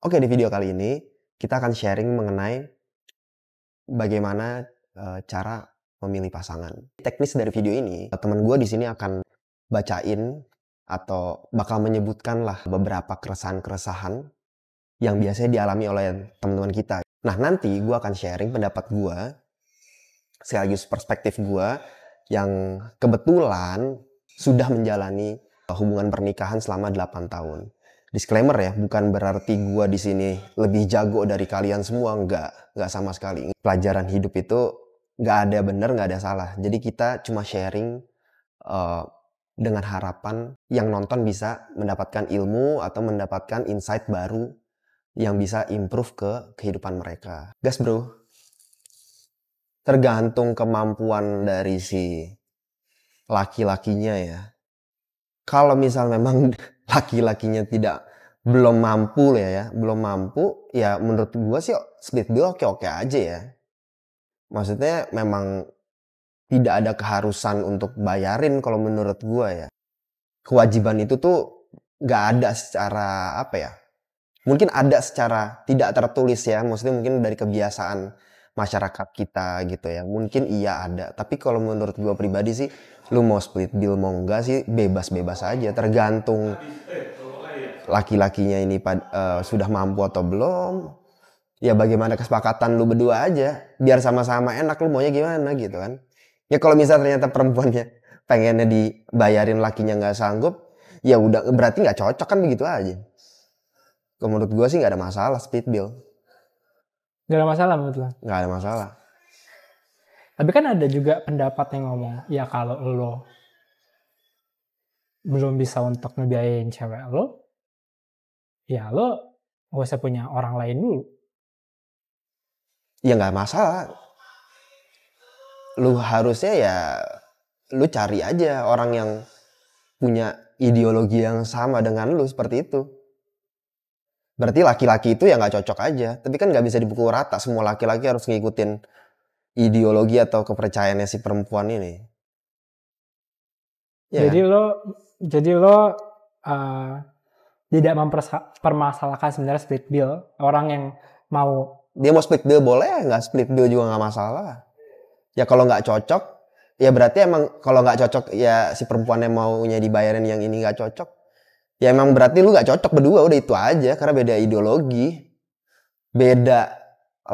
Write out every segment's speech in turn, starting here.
Oke, di video kali ini kita akan sharing mengenai bagaimana cara memilih pasangan. Teknis dari video ini, teman gue di sini akan bacain atau bakal menyebutkan lah beberapa keresahan-keresahan yang biasanya dialami oleh teman-teman kita. Nah, nanti gue akan sharing pendapat gue sekaligus perspektif gue yang kebetulan sudah menjalani hubungan pernikahan selama 8 tahun. Disclaimer ya, bukan berarti gue di sini lebih jago dari kalian semua, nggak sama sekali. Pelajaran hidup itu nggak ada benar, nggak ada salah. Jadi kita cuma sharing dengan harapan yang nonton bisa mendapatkan ilmu atau mendapatkan insight baru yang bisa improve ke kehidupan mereka. Gas bro. Tergantung kemampuan dari si laki-lakinya ya. Kalau misal memang laki-lakinya belum mampu ya menurut gua sih split bill oke-oke aja ya. Maksudnya memang tidak ada keharusan untuk bayarin kalau menurut gua ya. Kewajiban itu tuh nggak ada secara apa ya. Mungkin ada secara tidak tertulis ya, maksudnya mungkin dari kebiasaan masyarakat kita gitu ya. Mungkin iya ada, tapi kalau menurut gua pribadi sih, lu mau split bill mau enggak sih bebas-bebas aja, tergantung laki-lakinya ini sudah mampu atau belum. Ya bagaimana kesepakatan lu berdua aja, biar sama-sama enak lu maunya gimana gitu kan. Ya kalau misalnya ternyata perempuannya pengennya dibayarin lakinya nggak sanggup, ya udah berarti nggak cocok kan begitu aja. Menurut gue sih nggak ada masalah split bill. Gak ada masalah menurut lo? Nggak ada masalah. Tapi kan ada juga pendapat yang ngomong, ya kalau lo belum bisa untuk ngebiayain cewek lo, ya lo gak usah punya orang lain dulu. Ya nggak masalah. Lu harusnya ya lu cari aja orang yang punya ideologi yang sama dengan lu seperti itu. Berarti laki-laki itu ya nggak cocok aja. Tapi kan nggak bisa dipukul rata. Semua laki-laki harus ngikutin ideologi atau kepercayaannya si perempuan ini. Ya Jadi kan? lo tidak mempermasalahkan sebenarnya split bill. Orang yang mau Dia mau split bill boleh, nggak split bill juga nggak masalah. Ya kalau nggak cocok, ya berarti emang kalau nggak cocok ya si perempuannya maunya dibayarin yang ini nggak cocok. Ya emang berarti lu nggak cocok berdua, udah itu aja karena beda ideologi, beda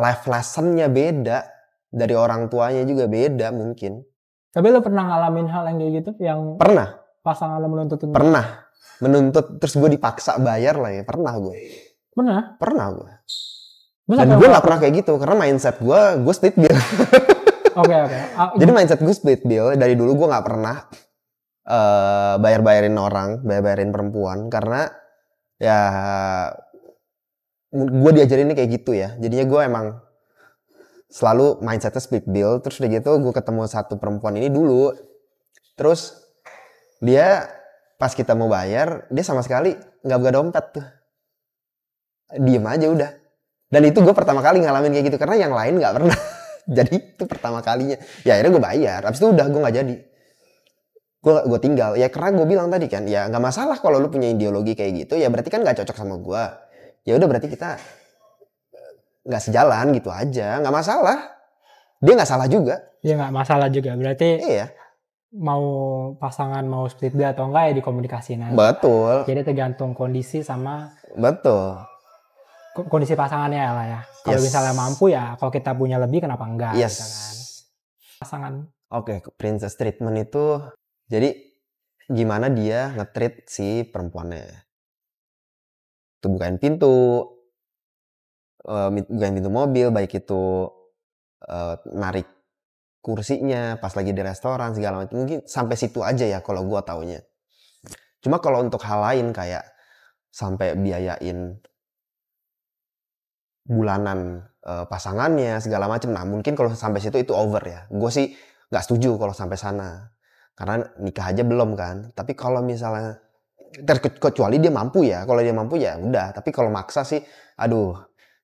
life lessonnya beda, dari orang tuanya juga beda mungkin. Tapi lo pernah ngalamin hal yang kayak gitu? Yang Pernah, pasangan lo menuntut? pernah menuntut terus gue dipaksa bayar lah ya, pernah gue. Pernah gue. Dan gue nggak pernah kayak gitu karena mindset gue split bill. Oke. Jadi mindset gue split bill dari dulu gue nggak pernah bayarin perempuan karena ya gue diajarin ini kayak gitu ya. Jadinya gue emang selalu mindsetnya split bill. Terus udah gitu gue ketemu satu perempuan ini dulu. Terus dia pas kita mau bayar dia sama sekali nggak buka dompet tuh. Diem aja udah. Dan itu gue pertama kali ngalamin kayak gitu karena yang lain nggak pernah. Jadi itu pertama kalinya. Ya akhirnya gue bayar. Abis itu udah gue nggak jadi. Gue tinggal. Ya karena gue bilang tadi kan, ya nggak masalah kalau lu punya ideologi kayak gitu. Ya berarti kan nggak cocok sama gue. Ya udah berarti kita nggak sejalan gitu aja. Nggak masalah. Dia nggak salah juga. Ya nggak masalah juga. Berarti iya. Mau pasangan mau split bill atau enggak ya dikomunikasiin aja. Betul. Jadi tergantung kondisi sama. Betul. Kondisi pasangannya lah ya. Kalau misalnya mampu ya, kalau kita punya lebih kenapa enggak? Yes. Gitu kan. Pasangan. Oke, princess treatment itu jadi gimana dia nge-treat si perempuannya. Itu bukain pintu, bukain pintu mobil, baik itu narik kursinya pas lagi di restoran segala macam. Mungkin sampai situ aja ya kalau gua taunya. Cuma kalau untuk hal lain kayak sampai biayain bulanan pasangannya segala macam, nah mungkin kalau sampai situ itu over ya. Gue sih nggak setuju kalau sampai sana karena nikah aja belum kan. Tapi kalau misalnya kecuali dia mampu ya, kalau dia mampu ya udah. Tapi kalau maksa sih aduh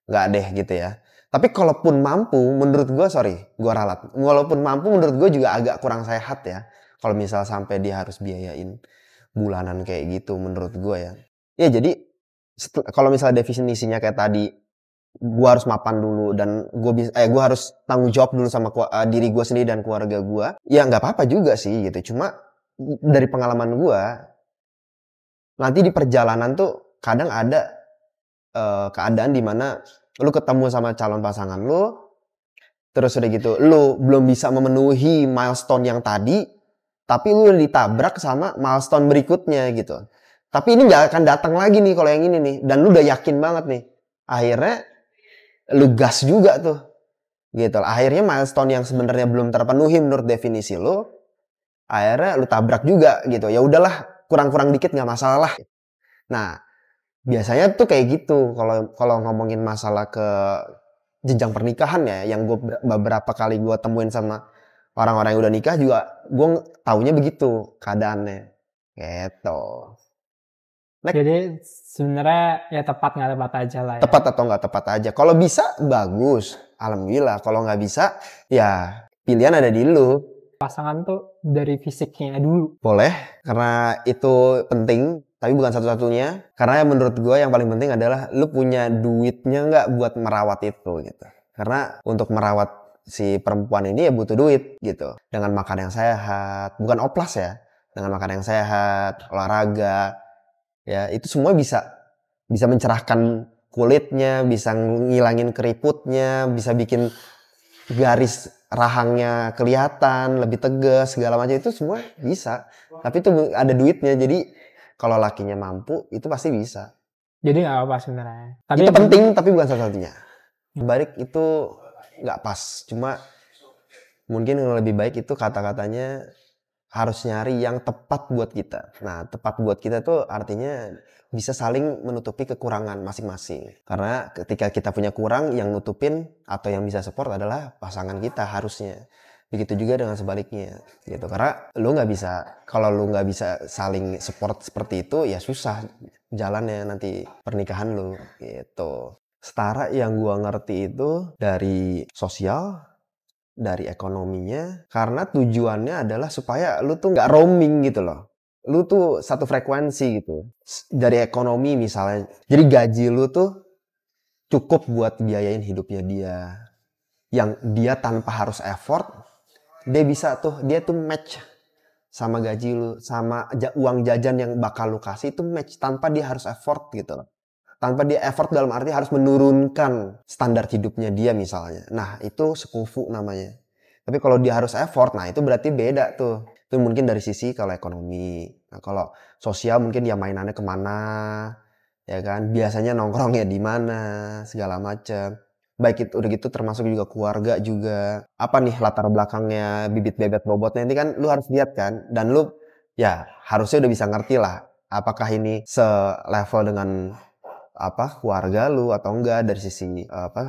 nggak deh gitu ya. Tapi kalaupun mampu menurut gue, gue ralat, walaupun mampu menurut gue juga agak kurang sehat ya kalau misal sampai dia harus biayain bulanan kayak gitu menurut gue ya. Ya jadi Kalau misalnya definisinya kayak tadi, gue harus mapan dulu dan gue harus tanggung jawab dulu sama diri gue sendiri dan keluarga gue, ya nggak apa-apa juga sih gitu. Cuma dari pengalaman gue, nanti di perjalanan tuh kadang ada keadaan dimana lu ketemu sama calon pasangan lu, terus udah gitu lu belum bisa memenuhi milestone yang tadi, tapi lu udah ditabrak sama milestone berikutnya gitu. Tapi ini nggak akan datang lagi nih kalau yang ini nih, dan lu udah yakin banget nih. Akhirnya lu gas juga tuh. Gitu. Akhirnya milestone yang sebenarnya belum terpenuhi menurut definisi lu, akhirnya lu tabrak juga gitu. Ya udahlah, kurang-kurang dikit nggak masalah. Nah, biasanya tuh kayak gitu kalau ngomongin masalah ke jenjang pernikahan ya, yang beberapa kali gue temuin sama orang-orang yang udah nikah juga, gue taunya begitu keadaannya. Gitu. Jadi sebenarnya ya tepat nggak tepat aja lah ya. Tepat atau nggak tepat aja. Kalau bisa bagus, alhamdulillah. Kalau nggak bisa, ya pilihan ada di lu. Pasangan tuh dari fisiknya dulu. Boleh, karena itu penting, tapi bukan satu-satunya. Karena menurut gue yang paling penting adalah lu punya duitnya nggak buat merawat itu gitu. Karena untuk merawat si perempuan ini ya butuh duit gitu. Dengan makan yang sehat, bukan oplas ya. Dengan makan yang sehat, olahraga, ya itu semua bisa mencerahkan kulitnya, bisa ngilangin keriputnya, bisa bikin garis rahangnya kelihatan lebih tegas, segala macam itu semua bisa. Tapi itu ada duitnya, jadi kalau lakinya mampu itu pasti bisa. Jadi nggak apa-apa sebenarnya. Tapi itu penting tapi bukan satu-satunya. Balik itu nggak pas, cuma mungkin yang lebih baik itu kata-katanya harus nyari yang tepat buat kita. Nah, tepat buat kita tuh artinya bisa saling menutupi kekurangan masing-masing. Karena ketika kita punya kurang, yang nutupin atau yang bisa support adalah pasangan kita harusnya. Begitu juga dengan sebaliknya, gitu. Karena lu nggak bisa, kalau lu nggak bisa saling support seperti itu, ya susah jalannya nanti pernikahan lu, gitu. Setara yang gua ngerti itu dari sosial, dari ekonominya, karena tujuannya adalah supaya lu tuh nggak roaming gitu loh. Lu tuh satu frekuensi gitu. Dari ekonomi misalnya, jadi gaji lu tuh cukup buat biayain hidupnya dia. Yang dia tanpa harus effort, dia bisa tuh, dia tuh match sama gaji lu, sama uang jajan yang bakal lu kasih itu match tanpa dia harus effort gitu loh. Tanpa dia effort dalam arti harus menurunkan standar hidupnya dia misalnya. Nah, itu sekufu namanya. Tapi kalau dia harus effort, nah itu berarti beda tuh. Itu mungkin dari sisi kalau ekonomi. Nah, kalau sosial mungkin dia mainannya kemana, ya kan? Biasanya nongkrongnya di mana, segala macam. Baik itu udah gitu termasuk juga keluarga juga. Apa nih latar belakangnya bibit bebet bobotnya ini kan lu harus lihat kan. Dan lu ya harusnya udah bisa ngerti lah. Apakah ini selevel dengan keluarga lu atau enggak dari sisi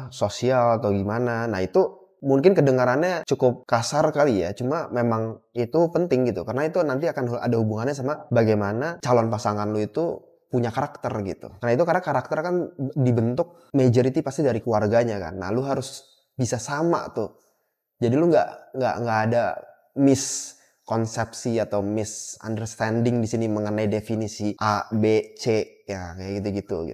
sosial atau gimana. Nah, itu mungkin kedengarannya cukup kasar kali ya, cuma memang itu penting gitu karena itu nanti akan ada hubungannya sama bagaimana calon pasangan lu itu punya karakter gitu. Karena itu karena karakter kan dibentuk majority pasti dari keluarganya kan. Nah, lu harus bisa sama tuh. Jadi lu nggak ada miskonsepsi atau misunderstanding di sini mengenai definisi A, B, C ya kayak gitu.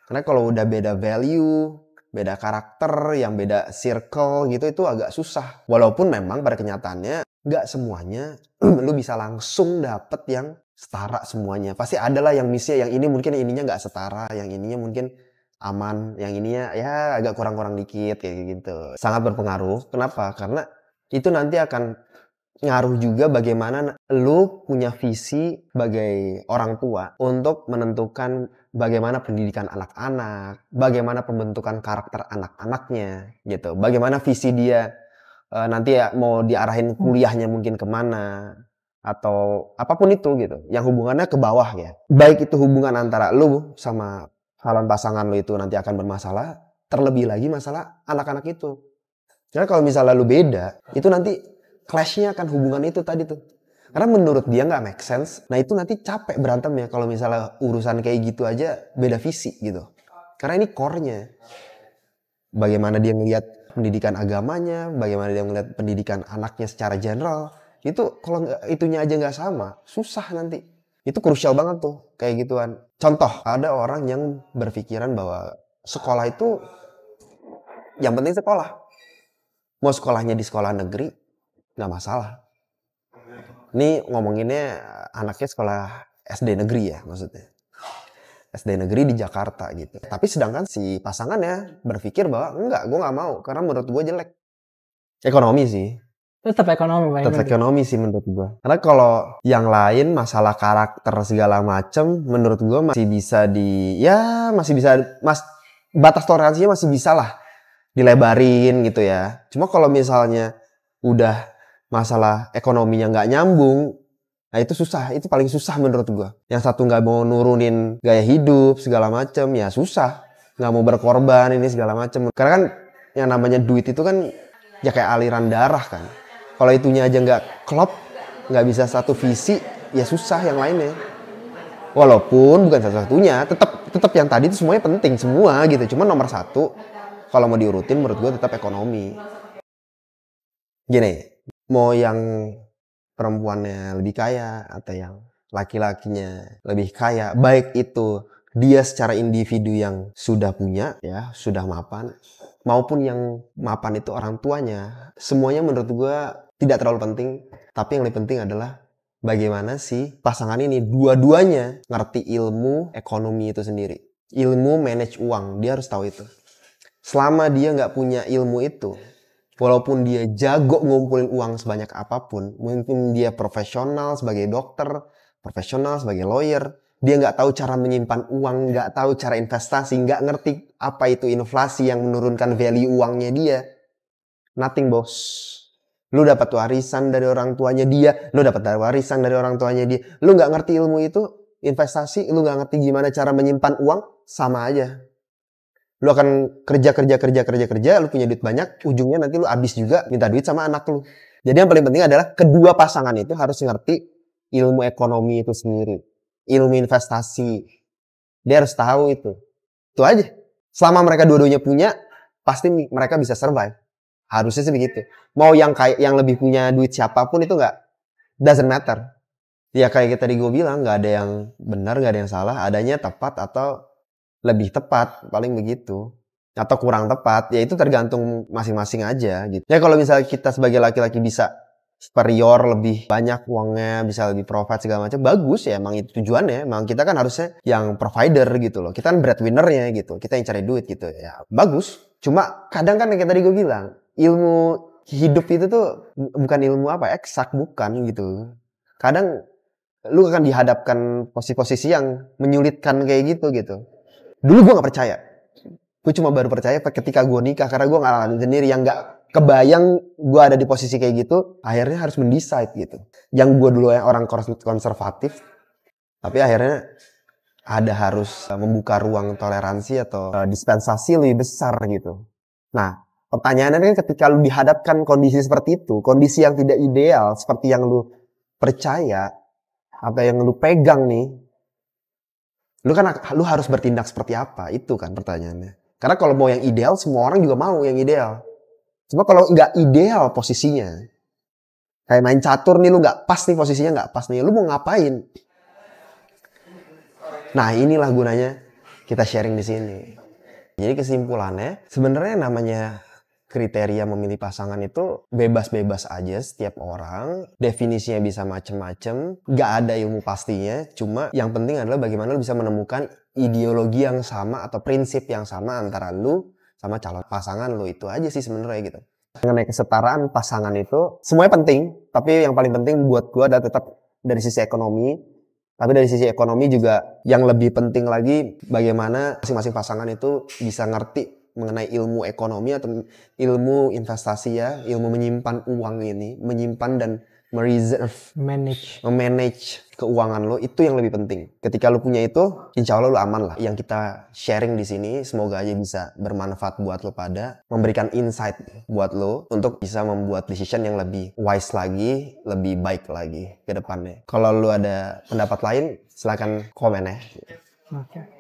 Karena kalau udah beda value, beda karakter, yang beda circle gitu itu agak susah. Walaupun memang pada kenyataannya nggak semuanya lu bisa langsung dapet yang setara semuanya. Pasti ada lah yang misalnya yang ini mungkin ininya nggak setara, yang ininya mungkin aman, yang ininya ya agak kurang-kurang dikit kayak gitu. Sangat berpengaruh. Kenapa? Karena itu nanti akan ngaruh juga bagaimana lu punya visi sebagai orang tua untuk menentukan bagaimana pendidikan anak-anak, bagaimana pembentukan karakter anak-anaknya gitu. Bagaimana visi dia nanti ya mau diarahin kuliahnya mungkin kemana atau apapun itu gitu. Yang hubungannya ke bawah ya. Baik itu hubungan antara lu sama calon pasangan lu itu nanti akan bermasalah, terlebih lagi masalah anak-anak itu. Karena kalau misalnya lu beda, itu nanti clash-nya akan hubungan itu tadi tuh. Karena menurut dia nggak make sense. Nah itu nanti capek berantem ya kalau misalnya urusan kayak gitu aja beda visi gitu. Karena ini core-nya. Bagaimana dia ngelihat pendidikan agamanya, bagaimana dia ngelihat pendidikan anaknya secara general. Itu kalau itunya aja nggak sama, susah nanti. Itu krusial banget tuh, kayak gituan. Contoh, ada orang yang berpikiran bahwa sekolah itu yang penting sekolah. Mau sekolahnya di sekolah negeri, nggak masalah. Ini ngomonginnya anaknya sekolah SD negeri ya maksudnya. SD negeri di Jakarta gitu. Tapi sedangkan si pasangannya berpikir bahwa enggak, gue nggak mau karena menurut gue jelek. Ekonomi sih. Tetap ekonomi paling Tetap penting. ekonomi sih menurut gue. Karena kalau yang lain masalah karakter segala macem, menurut gue masih bisa batas toleransinya masih bisa lah dilebarin gitu ya. Cuma kalau misalnya udah masalah ekonominya nggak nyambung, nah itu susah, itu paling susah menurut gue. Yang satu nggak mau nurunin gaya hidup segala macem, ya susah. Nggak mau berkorban ini segala macem. Karena kan yang namanya duit itu kan ya kayak aliran darah kan. Kalau itunya aja nggak klop, nggak bisa satu visi, ya susah yang lainnya. Walaupun bukan satu-satunya, tetap yang tadi itu semuanya penting semua gitu. Cuma nomor satu, kalau mau diurutin menurut gue tetap ekonomi. Gini, mau yang perempuannya lebih kaya atau yang laki-lakinya lebih kaya, baik itu dia secara individu yang sudah punya, ya sudah mapan, maupun yang mapan itu orang tuanya, semuanya menurut gue tidak terlalu penting. Tapi yang lebih penting adalah bagaimana si pasangan ini dua-duanya ngerti ilmu ekonomi itu sendiri, ilmu manage uang. Dia harus tahu itu. Selama dia nggak punya ilmu itu, walaupun dia jago ngumpulin uang sebanyak apapun, mungkin dia profesional sebagai dokter, profesional sebagai lawyer, dia nggak tahu cara menyimpan uang, nggak tahu cara investasi, nggak ngerti apa itu inflasi yang menurunkan value uangnya dia. Nothing, bos. Lu dapat warisan dari orang tuanya dia, lu dapat warisan dari orang tuanya dia. Lu nggak ngerti ilmu itu, investasi, lu nggak ngerti gimana cara menyimpan uang, sama aja. Lu akan kerja, lu punya duit banyak, ujungnya nanti lu habis juga minta duit sama anak lu. Jadi yang paling penting adalah kedua pasangan itu harus ngerti ilmu ekonomi itu sendiri. Ilmu investasi. Dia harus tahu itu. Itu aja. Selama mereka dua-duanya punya, pasti mereka bisa survive. Harusnya sih begitu. Mau yang lebih punya duit siapapun itu doesn't matter. Ya kayak tadi gue bilang, nggak ada yang benar, nggak ada yang salah. Adanya tepat atau lebih tepat, paling begitu. Atau kurang tepat, ya itu tergantung masing-masing aja gitu. Ya kalau misalnya kita sebagai laki-laki bisa superior, lebih banyak uangnya, bisa lebih provide segala macam, bagus ya, emang itu tujuannya. Emang kita kan harusnya yang provider gitu loh. Kita kan breadwinner-nya gitu. Kita yang cari duit gitu. Ya bagus. Cuma kadang kan yang kayak tadi gue bilang, ilmu hidup itu tuh bukan ilmu eksak, bukan gitu. Kadang lu akan dihadapkan posisi-posisi yang menyulitkan kayak gitu. Dulu gue gak percaya. Gue cuma baru percaya ketika gue nikah. Karena gue ngalamin sendiri yang gak kebayang gue ada di posisi kayak gitu. Akhirnya harus mendecide gitu. Yang gue dulu yang orang konservatif. Tapi akhirnya ada harus membuka ruang toleransi atau dispensasi lebih besar gitu. Nah, pertanyaannya kan ketika lu dihadapkan kondisi seperti itu, kondisi yang tidak ideal seperti yang lu percaya atau yang lu pegang nih, lu harus bertindak seperti apa? Itu kan pertanyaannya. Karena kalau mau yang ideal, semua orang juga mau yang ideal. Cuma kalau nggak ideal posisinya, kayak main catur nih, lu nggak pas nih posisinya, nggak pas nih, lu mau ngapain? Nah, inilah gunanya kita sharing di sini. Jadi kesimpulannya, sebenarnya namanya kriteria memilih pasangan itu bebas-bebas aja setiap orang. Definisinya bisa macem-macem. Gak ada ilmu pastinya. Cuma yang penting adalah bagaimana lu bisa menemukan ideologi yang sama atau prinsip yang sama antara lu sama calon pasangan lu. Itu aja sih sebenarnya gitu. Mengenai kesetaraan pasangan itu, semuanya penting. Tapi yang paling penting buat gua adalah tetap dari sisi ekonomi. Tapi dari sisi ekonomi juga yang lebih penting lagi bagaimana masing-masing pasangan itu bisa ngerti mengenai ilmu ekonomi atau ilmu investasi ya, ilmu menyimpan uang ini, menyimpan dan memanage keuangan lo, itu yang lebih penting. Ketika lo punya itu, insya Allah lo aman lah. Yang kita sharing di sini semoga aja bisa bermanfaat buat lo pada, memberikan insight buat lo untuk bisa membuat decision yang lebih wise lagi, lebih baik lagi ke depannya. Kalau lo ada pendapat lain, silakan komen ya. Oke.